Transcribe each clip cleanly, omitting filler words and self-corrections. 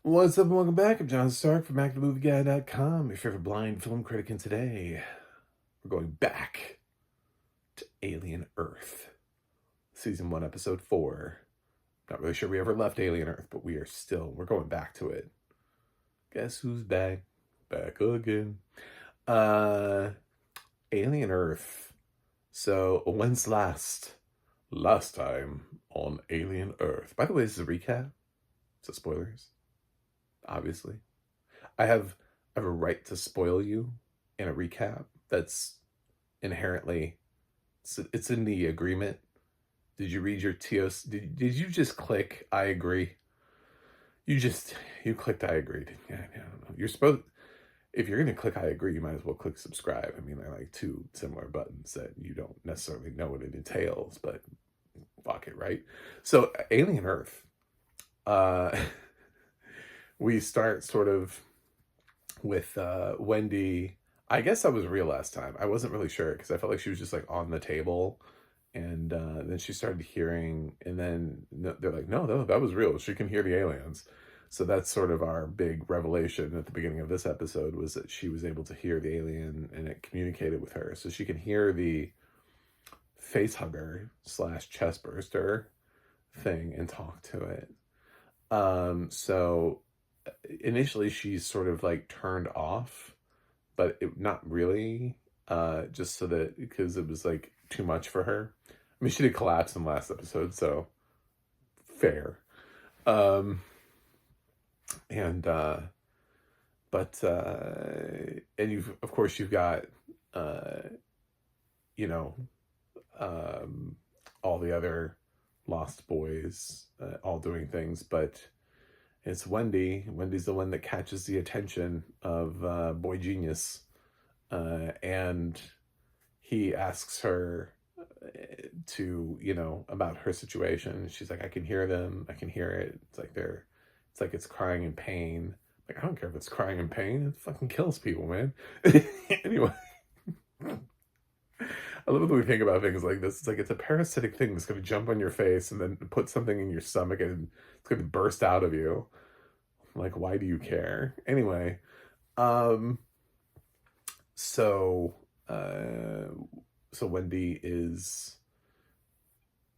What's up and welcome back? I'm John Stark from ActiveMovieGuy.com, your favorite blind film critic, and today we're going back to Alien Earth, Season 1, Episode 4. Not really sure we ever left Alien Earth, but we're going back to it. Guess who's back? Back again. Alien Earth. So, when's last time on Alien Earth? By the way, this is a recap, so spoilers. Obviously, I have a right to spoil you in a recap. That's inherently it's in the agreement. Did you read your TOS? Did you just click I agree? You clicked I agree. I don't know. You're supposed, if you're gonna click I agree, you might as well click subscribe. I mean, they're like two similar buttons that you don't necessarily know what it entails, but fuck it, right? So Alien Earth. We start sort of with Wendy. I guess that was real last time. I wasn't really sure because I felt like she was just like on the table, and then she started hearing, and then they're like, no, that was real. She can hear the aliens. So that's sort of our big revelation at the beginning of this episode, was that she was able to hear the alien and it communicated with her. So she can hear the face hugger / chest burster thing and talk to it. So initially she's sort of like turned off, but not really, just so that, because it was like too much for her. I mean, she did collapse in the last episode, so fair. And you've, of course, you've got you know all the other lost boys all doing things, but it's Wendy. Wendy's the one that catches the attention of Boy Genius, and he asks her to, about her situation. She's like, I can hear them. I can hear it. It's like it's crying in pain. Like, I don't care if it's crying in pain. It fucking kills people, man. Anyway. I love when we think about things like this. It's like it's a parasitic thing that's going to jump on your face and then put something in your stomach and it's going to burst out of you. Like, why do you care? Anyway, so Wendy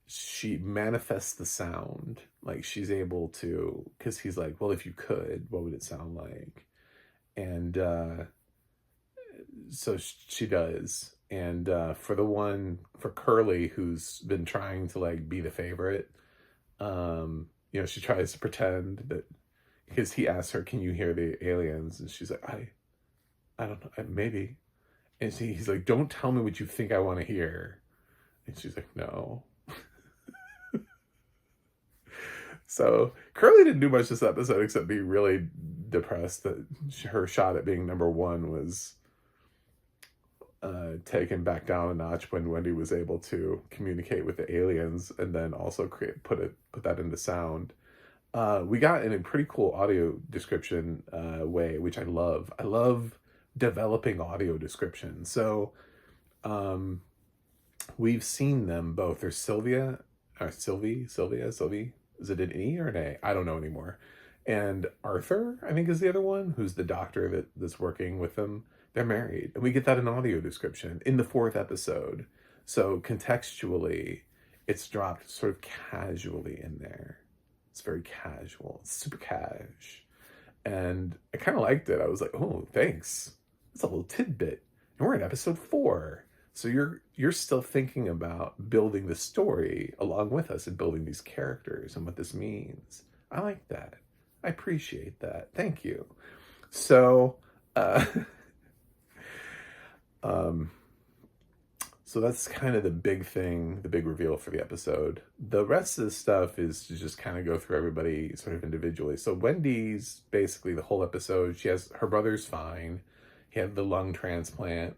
she manifests the sound. Like, she's able to, because he's like, well, if you could, what would it sound like? And so she does. And for Curly, who's been trying to like be the favorite, she tries to pretend that, because he asks her, can you hear the aliens? And she's like, I don't know, maybe. And he's like, don't tell me what you think I want to hear. And she's like, no. So Curly didn't do much this episode except be really depressed that her shot at being number one was taken back down a notch when Wendy was able to communicate with the aliens and then also put that into sound. We got in a pretty cool audio description way, which I love. I love developing audio description. So we've seen them both. There's Sylvie. Is it an E or an A? I don't know anymore. And Arthur, I think, is the other one, who's the doctor that's working with them. They're married. And we get that in audio description in the 4th episode. So contextually, it's dropped sort of casually in there. It's very casual. It's super cash. And I kind of liked it. I was like, oh, thanks. It's a little tidbit. And we're in episode 4. So you're still thinking about building the story along with us and building these characters and what this means. I like that. I appreciate that. Thank you. So so that's kind of the big thing, the big reveal for the episode. The rest of the stuff is to just kind of go through everybody sort of individually. So Wendy's basically the whole episode. Her brother's fine. He had the lung transplant.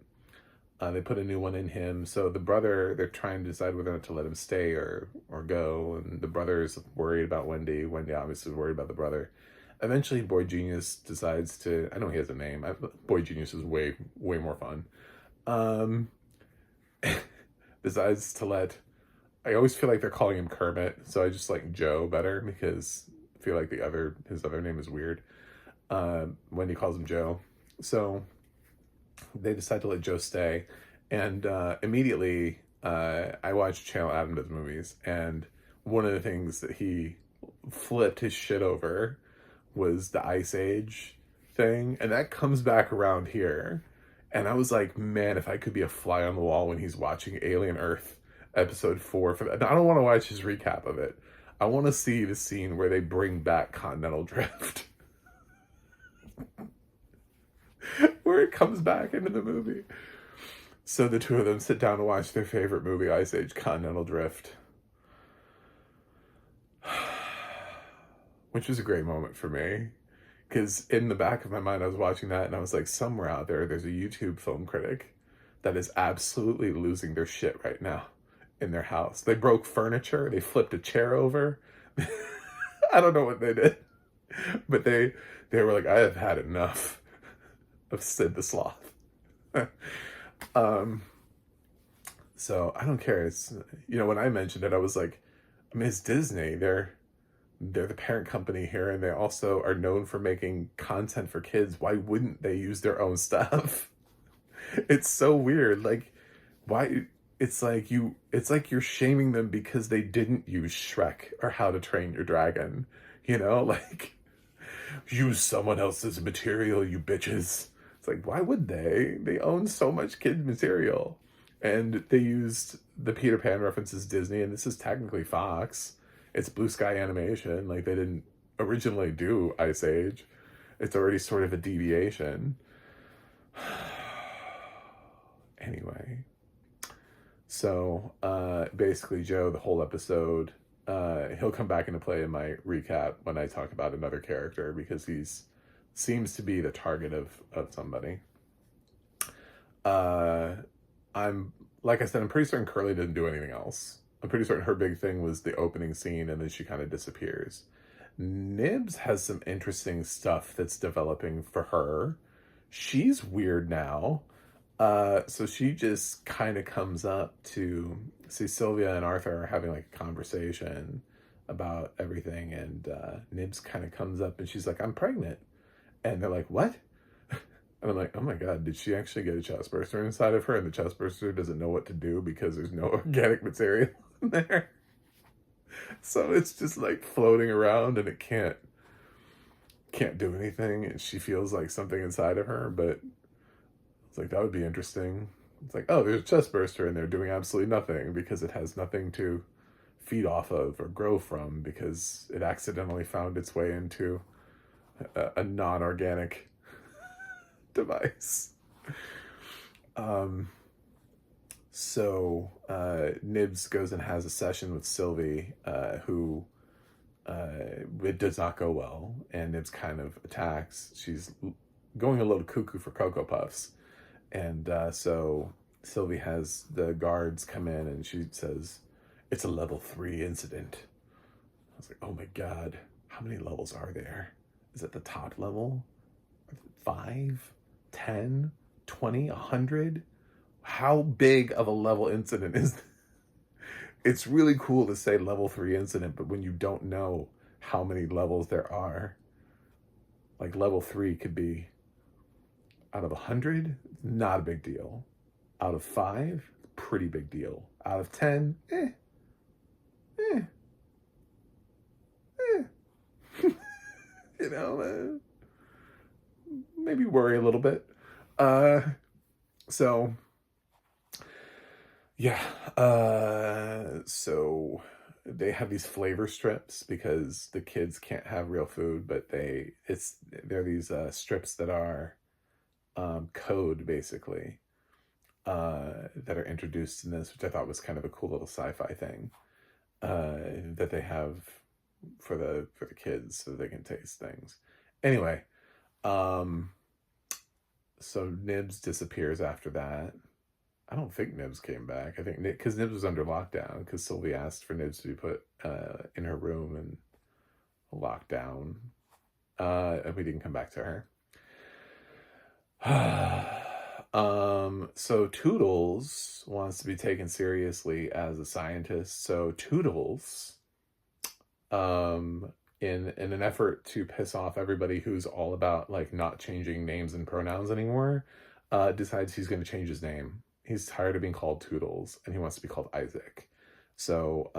They put a new one in him. So the brother, they're trying to decide whether or not to let him stay or go. And the brother's worried about Wendy. Wendy obviously is worried about the brother. Eventually, Boy Genius decides to, I know he has a name. Boy Genius is way, way more fun. Decides to let, I always feel like they're calling him Kermit. So I just like Joe better because feel like his other name is weird. Wendy calls him Joe. So they decide to let Joe stay. And immediately, I watched Channel Adam Does Movies. And one of the things that he flipped his shit over was the Ice Age thing. And that comes back around here. And I was like, man, if I could be a fly on the wall when he's watching Alien Earth episode 4 for that. I don't want to watch his recap of it. I want to see the scene where they bring back continental drift. Where it comes back into the movie. So the two of them sit down to watch their favorite movie, Ice Age Continental Drift. Which was a great moment for me. Because in the back of my mind, I was watching that and I was like, somewhere out there's a YouTube film critic that is absolutely losing their shit right now in their house. They broke furniture. They flipped a chair over. I don't know what they did. But they were like, I have had enough of Sid the Sloth. So I don't care. It's, when I mentioned it, I was like, I mean, it's Disney. They're the parent company here, and they also are known for making content for kids. Why wouldn't they use their own stuff? It's so weird. Like, why? It's like you're shaming them because they didn't use Shrek or How to Train Your Dragon. Like, use someone else's material, you bitches. It's like, why would they? They own so much kid material. And they used the Peter Pan references Disney, and this is technically Fox. It's Blue Sky Animation. Like, they didn't originally do Ice Age. It's already sort of a deviation. Anyway. So, basically, Joe, the whole episode, he'll come back into play in my recap when I talk about another character, because seems to be the target of somebody. Like I said, I'm pretty certain Curly didn't do anything else. I'm pretty certain her big thing was the opening scene, and then she kind of disappears. Nibs has some interesting stuff that's developing for her. She's weird now. So she just kind of comes up to see Sylvia and Arthur are having like a conversation about everything, and Nibs kind of comes up and she's like, I'm pregnant. And they're like, what? And I'm like, oh my God, did she actually get a chest burster inside of her? And the chest burster doesn't know what to do because there's no organic material in there. So it's just like floating around, and it can't do anything. And she feels like something inside of her, but it's like, that would be interesting. It's like, oh, there's a chest burster in there doing absolutely nothing because it has nothing to feed off of or grow from, because it accidentally found its way into a non-organic device. So Nibs goes and has a session with Sylvie, who it does not go well, and Nibs kind of attacks. She's going a little cuckoo for Cocoa Puffs, and so Sylvie has the guards come in, and she says, it's a level 3 incident. I was like, oh my God, how many levels are there? Is it the top level? 5? 10? 20? 100? How big of a level incident is this? It's really cool to say level 3 incident, but when you don't know how many levels there are, like level 3 could be out of 100, not a big deal. Out of 5, pretty big deal. Out of 10, maybe worry a little bit. So yeah, so they have these flavor strips because the kids can't have real food, but they're these strips that are code, basically, that are introduced in this, which I thought was kind of a cool little sci-fi thing that they have for the kids so they can taste things. Anyway, so Nibs disappears after that. I don't think Nibs came back. I think because Nibs was under lockdown, because Sylvie asked for Nibs to be put in her room and locked down, and we didn't come back to her. So Toodles wants to be taken seriously as a scientist. So Toodles in an effort to piss off everybody who's all about like not changing names and pronouns anymore, decides he's going to change his name. He's tired of being called Toodles and he wants to be called Isaac. So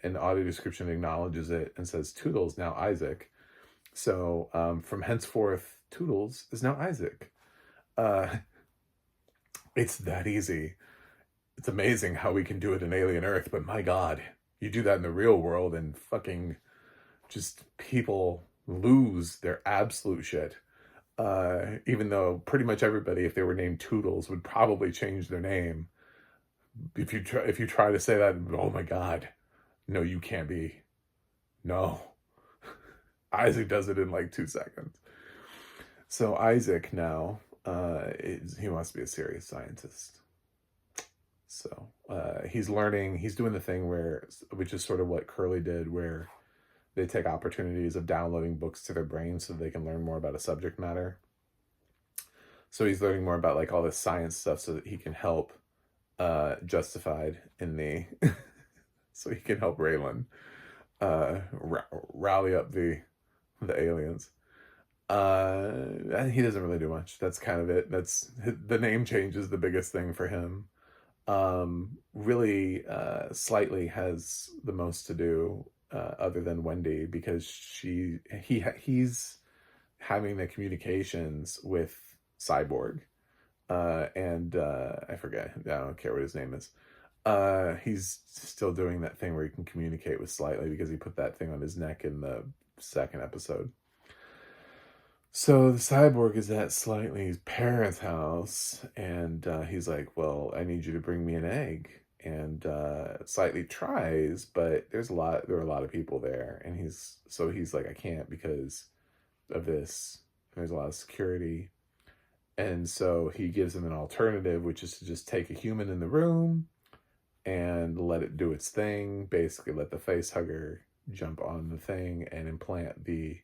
an audio description acknowledges it and says Toodles, now Isaac. So from henceforth, Toodles is now Isaac. It's that easy. It's amazing how we can do it in Alien Earth, but my God, you do that in the real world and fucking just people lose their absolute shit. Even though pretty much everybody, if they were named Toodles, would probably change their name. If you try to say that, oh my God, no, you can't be. No. Isaac does it in like 2 seconds. So Isaac now, he wants to be a serious scientist. So he's learning, he's doing the thing which is sort of what Curly did, where they take opportunities of downloading books to their brain so they can learn more about a subject matter. So he's learning more about like all this science stuff so that he can help Justified in the so he can help Raylan rally up the aliens. He doesn't really do much. That's kind of it. That's the name change is the biggest thing for him. Really slightly has the most to do other than Wendy, because he's having the communications with Cyborg, and I forget, I don't care what his name is. He's still doing that thing where he can communicate with Slightly because he put that thing on his neck in the 2nd episode. So the Cyborg is at Slightly's parents' house, and he's like, well, I need you to bring me an egg. And Slightly tries, but there are a lot of people there, and he's like, I can't because of this. There's a lot of security. And so he gives him an alternative, which is to just take a human in the room and let it do its thing. Basically, let the face hugger jump on the thing and implant the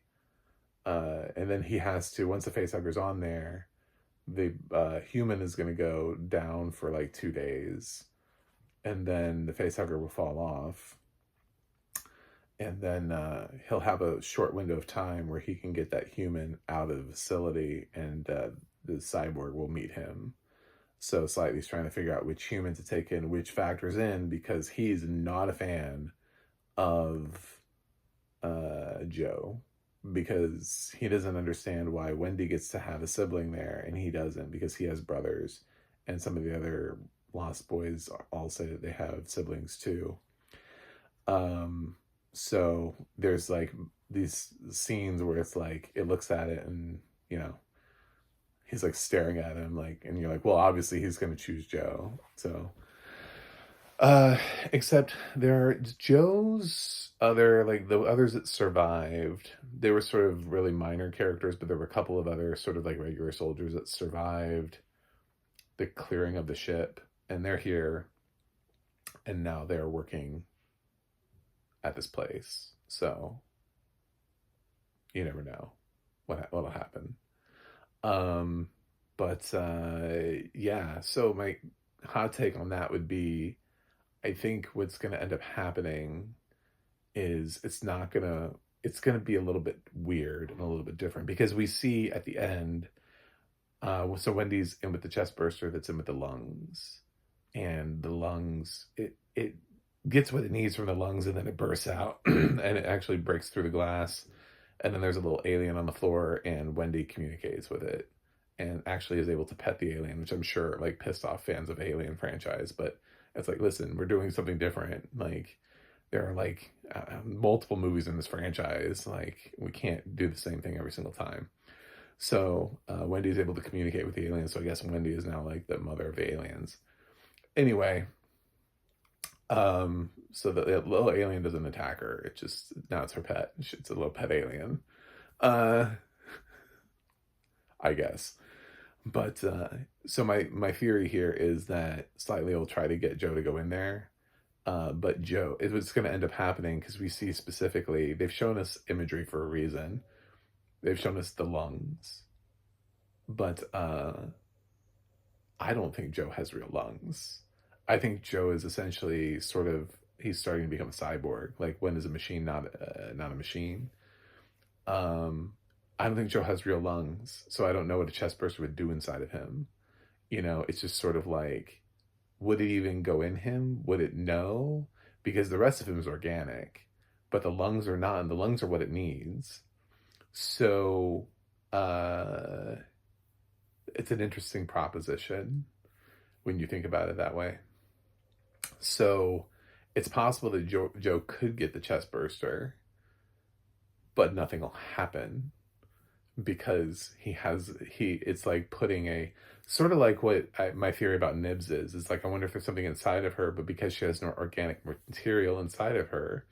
and then he has to, once the facehugger's on there, the human is going to go down for like 2 days, and then the facehugger will fall off, and then he'll have a short window of time where he can get that human out of the facility, and the Cyborg will meet him. So Slightly's trying to figure out which human to take in, which factors in, because he's not a fan of Joe, because he doesn't understand why Wendy gets to have a sibling there and he doesn't, because he has brothers, and some of the other Lost Boys all say that they have siblings too. So there's like these scenes where it's like, it looks at it and, you know, he's like staring at him, like, and you're like, well, obviously he's going to choose Joe. So except there are Joe's other, like the others that survived, they were sort of really minor characters, but there were a couple of other sort of like regular soldiers that survived the clearing of the ship, and they're here, and now they're working at this place. So you never know what'll happen. But yeah, so my hot take on that would be, I think what's going to end up happening is it's going to be a little bit weird and a little bit different, because we see at the end, so Wendy's in with the chest burster that's in with the lungs, and the lungs, it gets what it needs from the lungs, and then it bursts out and it actually breaks through the glass, and then there's a little alien on the floor, and Wendy communicates with it and actually is able to pet the alien, which I'm sure like pissed off fans of Alien franchise, but it's like, listen, we're doing something different. Like, there are like multiple movies in this franchise. Like, we can't do the same thing every single time. So Wendy is able to communicate with the aliens. So I guess Wendy is now like the mother of the aliens. Anyway, so the little alien doesn't attack her. It just, now it's her pet. It's a little pet alien. I guess. But so my theory here is that Slightly will try to get Joe to go in there, but Joe, it was going to end up happening because we see specifically, they've shown us imagery for a reason. They've shown us the lungs, but I don't think Joe has real lungs. I think Joe is essentially sort of, he's starting to become a cyborg. Like, when is a machine not a machine? Um, I don't think Joe has real lungs, so I don't know what a chest burster would do inside of him. You know, it's just sort of like, would it even go in him? Would it know? Because the rest of him is organic, but the lungs are not, and the lungs are what it needs. So, it's an interesting proposition when you think about it that way. So, it's possible that Joe could get the chest burster, but nothing will happen because it's like putting a sort of like what my theory about Nibs is. It's like, I wonder if there's something inside of her, but because she has no organic material inside of her,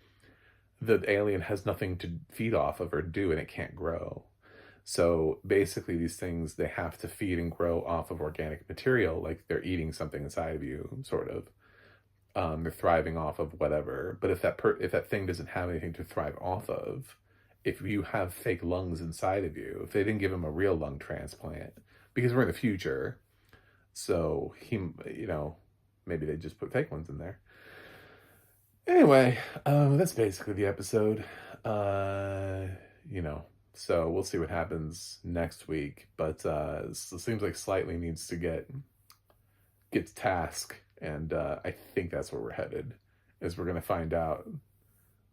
the alien has nothing to feed off of or do, and it can't grow. So basically, these things, they have to feed and grow off of organic material, like they're eating something inside of you, sort of. They're thriving off of whatever. But if that thing doesn't have anything to thrive off of, if you have fake lungs inside of you, if they didn't give him a real lung transplant, because we're in the future, so maybe they just put fake ones in there. Anyway, that's basically the episode. Uh, you know, so we'll see what happens next week. But it seems like Slightly needs to get to task, and I think that's where we're headed. Is we're gonna find out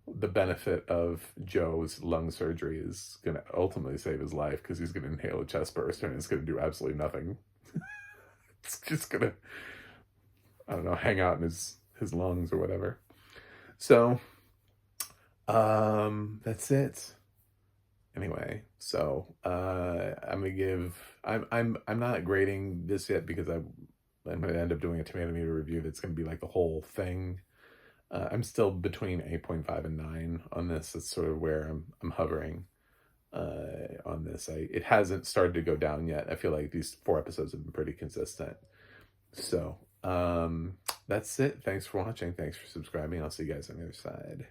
the benefit of Joe's lung surgery is gonna ultimately save his life, because he's gonna inhale a chest burster and it's gonna do absolutely nothing. It's just gonna, I don't know, hang out in his lungs or whatever. So, that's it. Anyway, so I'm gonna give. I'm not grading this yet because I'm gonna end up doing a tomato meter review that's gonna be like the whole thing. I'm still between 8.5 and 9 on this. That's sort of where I'm hovering on this. It hasn't started to go down yet. I feel like these 4 episodes have been pretty consistent. So that's it. Thanks for watching. Thanks for subscribing. I'll see you guys on the other side.